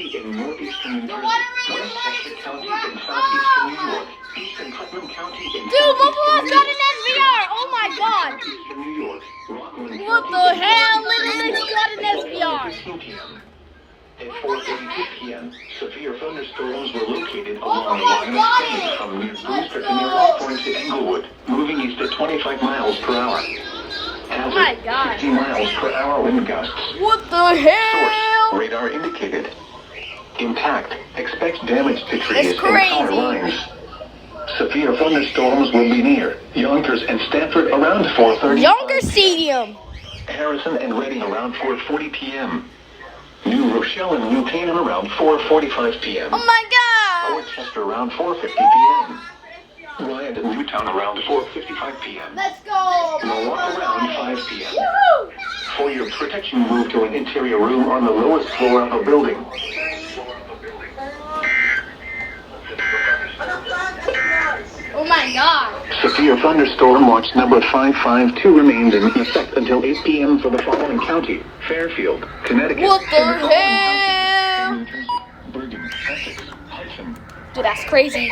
County in northeastern New Jersey, Westchester County in southeastern New York, eastern Putnam County in Dude, Buffalo's got York, an SVR! Oh my god! eastern New York, Rockland What County the in hell? northeastern Little New Nick's York, got an SVR! 12:32 p.m. At 4:32 p.m., severe thunderstorms were located along the line extending from New Brewster to near Hawthorne to Englewood, moving east at 25 miles per hour. Hazard, my God. 60 miles per hour wind gusts. What the hell? Source, radar indicated. Impact, expect damage to trees It's and power crazy. lines. Severe thunderstorms will be near Yonkers and Stamford around 4:30. Younger Stadium! Harrison and Reading around 4:40 p.m. New Rochelle and New Canaan around 4:45 p.m. Oh my god! Worcester around 4:50 p.m. Wyatt and Newtown around 4:55 p.m. Let's go! Norwalk around 5 p.m. Woo! For your protection, move to an interior room on the lowest floor of a building. Oh my god! Severe thunderstorm watch number 552 remains in effect until 8 p.m. for the following county: Fairfield, Connecticut. What the and the following hell? counties: New Jersey, Bergen, Essex, Hudson. Dude, that's crazy.